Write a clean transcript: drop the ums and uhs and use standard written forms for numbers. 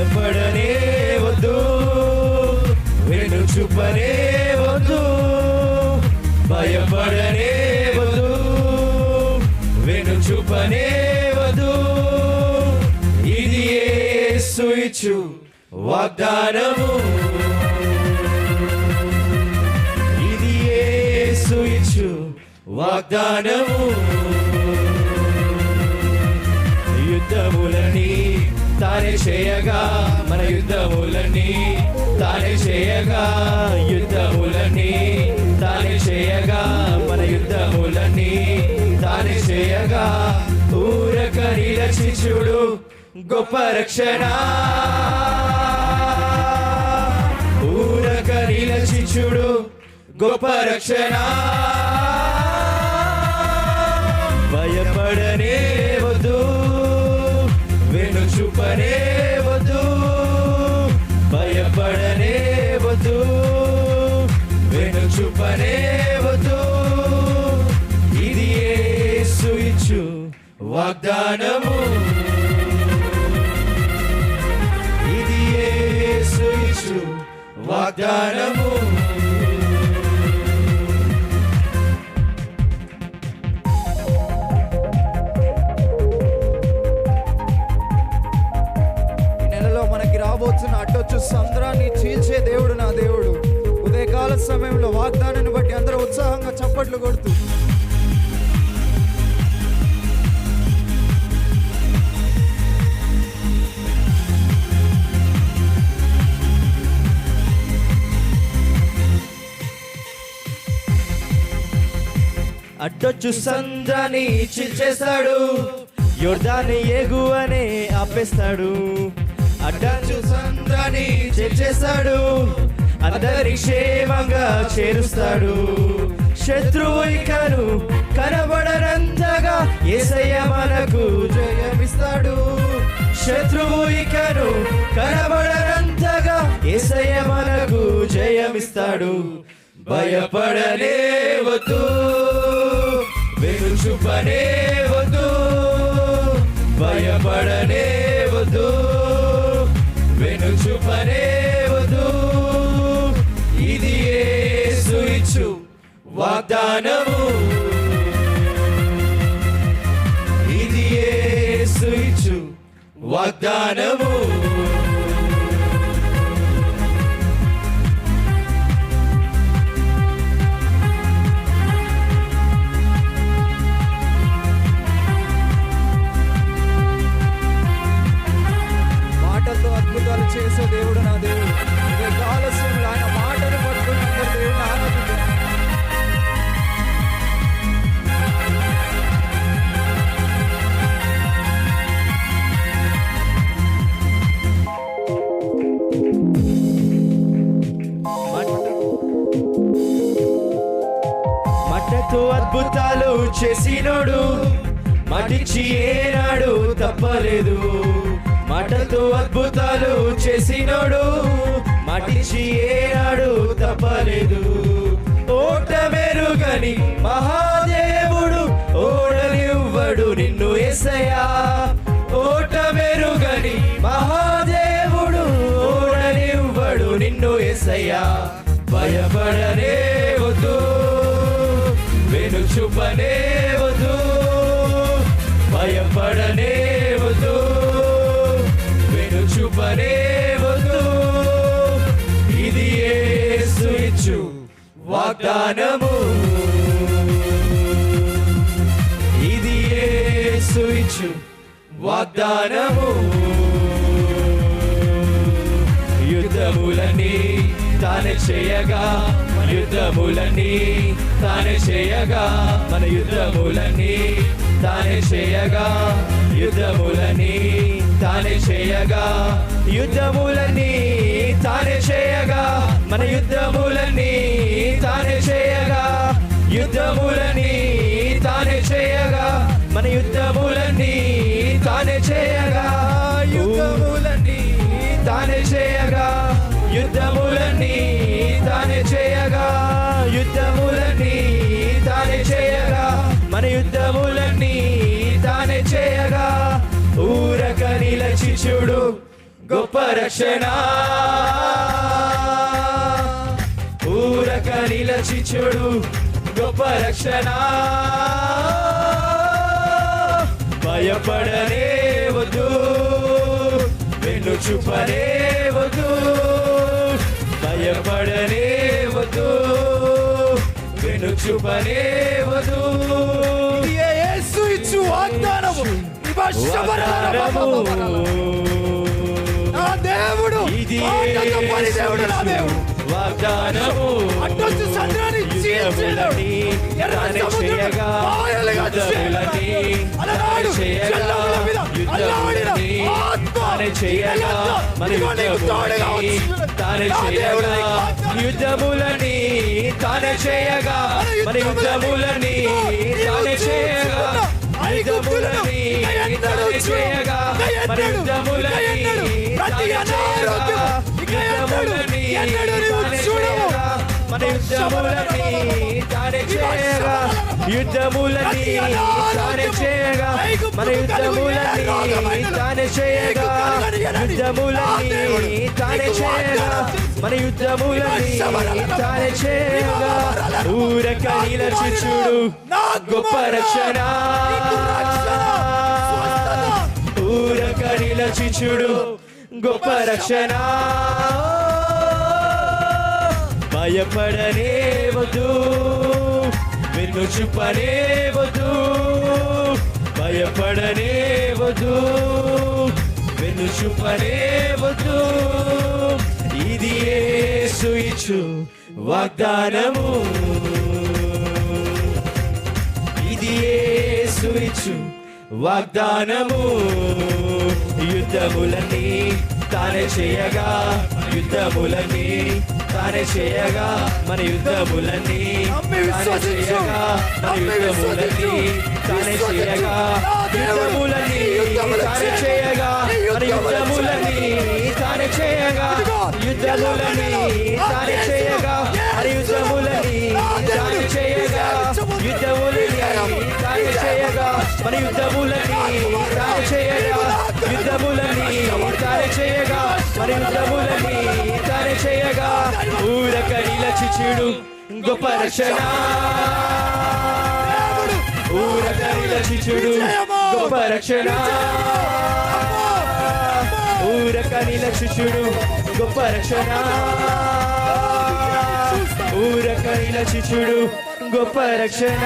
భయపడనే వద్దు, వెను చూపనే వద్దు, భయపడనే వద్దు, వెను చూపనే వద్దు. ఇది యేసు ఇచ్చు వాగ్దానము, ఇది యేసు ఇచ్చు వాగ్దానము. యుద్ధములని తానే చేయగా, మన యుద్ధములని తానే చేయగా, యుద్ధములని తానే చేయగా, మన యుద్ధములని తానే చేయగా. ఊరక నిలచిచుడు గొప్ప రక్షణ, ఊరక నిలచిచుడు గొప్ప రక్షణ. భయపడనే వద్దు, వెను చూపనే వద్దు, భయపడనే వద్దు, వెను చూపనే వద్దు. ఇది యేసు ఇచ్చు వాగ్దానము, ఇది యేసు ఇచ్చు వాగ్దానము. రాబోతున్న అడ్డొచ్చు సంద్రాన్ని చీల్చే దేవుడు నా దేవుడు. ఉదయకాల సమయంలో వాగ్దానాన్ని బట్టి అందరూ ఉత్సాహంగా చప్పట్లు కొడుతూ అడ్డొచ్చు సంద్రాన్ని చీల్చేస్తాడు, యోర్దాను ఎగువనే ఆపేస్తాడు. అడ్డొచ్చు సంద్రాన్ని చీల్చేస్తాడు, అందరి క్షేమంగా చేరుస్తాడు. శత్రువు ఇకను కనబడనంతగా యేసయ్య మనకు జయమిస్తాడు. శత్రువు ఇకను కనబడనంతగా యేసయ్య మనకు జయమిస్తాడు. భయపడనే వద్దు, వెను చూపనే వద్దు, భయపడనే వద్దు, వెను చూపనే వద్దు. ఇది యేసు ఇచ్చు వాగ్దానము, ఇది యేసు ఇచ్చు వాగ్దానము. మాటలతో అద్భుతాలు చేసే దేవుడు నా దేవుడు. ఆలస్యంలో ఆయన మాటను పట్టుకుని అందరు దేవుడిని ఆరాధించారు. మాటతో అద్భుతాలు చేసినోడు, మాటిచ్చి ఏనాడు తప్పలేదు. మాటతో అద్భుతాలు చేసినోడు, మాటిచ్చి ఏనాడు తప్పలేదు. ఓటమెరుగని మహాదేవుడు ఓడనివ్వడు నిన్ను యేసయ్యా. ఓటమెరుగని మహాదేవుడు ఓడనివ్వడు నిన్ను యేసయ్యా. భయపడనే వద్దు, వెను చూపనే వద్దు, భయపడనే వద్దు, వెను చూపనే వద్దు. ఇది యేసు ఇచ్చు వాగ్దానము, ఇది యేసు ఇచ్చు వాగ్దానము. యుద్ధములని తానే చేయగా, మన యుద్ధములని తానే చేయగా, మన యుద్ధములని తానే చేయగా, యుద్ధములని తానే చేయగా, యుద్ధములని తానే చేయగా, మన యుద్ధములని తానే చేయగా, యుద్ధములని తానే చేయగా, మన యుద్ధములని తానే చేయగా, యుద్ధములని తానే చేయగా, యుద్ధములని తానే చేయగా, యుద్ధములని తానే చేయగా, మన యుద్ధములని తానే చేయగా. ఊరక నిలచి చూడు గొప్ప రక్షణ ఊరక నిలచి చూడు గొప్ప రక్షణ భయపడనే వద్దు వెన్ను చూపనే వద్దు భయపడనే వద్దు వెన్ను చూపనే వద్దు యేసు ఇచ్చు వాగ్దానము నా దేవుడు ఇది మాటతో పని దేవుడు నా దేవుడు వాగ్దానము అడ్డొచ్చు సంద్రాన్ని చీల్చేయలేడు ఎర్రని సముద్రం పాయలుగా చేయలేడు అలనాడు జల్లముల మీద అల్లాడిన ఆత్మ తానే చేయగా మన యుద్ధములని తానే చేయగా మన యుద్ధములని తానే చేయగా యుద్ధములని తానే చేయగా మన యుద్ధములని తానే చేయగా యుద్ధములని తానే చేయగా మన యుద్ధములని తానే చేయగా యుద్ధములని తానే చేయగా మన యుద్ధములని తానే చేయగా యుద్ధములని తానే చేయగా మన యుద్ధములని తానే చేయగా ఊరక నిలచి చూడు గొప్ప రక్షణ ఊరక నిలచి చూడు గొప్ప రక్షణ భయపడనే వద్దు వెన్ను చూపనే వద్దు భయపడనే వద్దు వెన్ను చూపనే వద్దు ఇది యేసు ఇచ్చు వాగ్దానము ఇది యేసు ఇచ్చు వాగ్దానము యుద్ధములని తానే చేయగా యుద్ధములని తానే చేయగా మన యుద్ధములని తానే చేయగా మన యుద్ధములని తానే చేయగా యుద్ధములని తానే చేయగా మన యుద్ధములని తానే చేయగా యుద్ధములని తానే చేయగా మన యుద్ధములని తానే చేయగా యుద్ధములని తానే చేయగా మన యుద్ధములని తానే చేయగా యుద్ధములని తానే చేయగా మన యుద్ధములని తానే చేయగా ఊరక నిలచి చూడు గొప్ప రక్షణ ఊరక నిలచి చూడు గొప్ప రక్షణ ఊరక నిలచి చూడు గొప్ప రక్షణ ఊరక నిలచి చూడు గొప్ప రక్షణ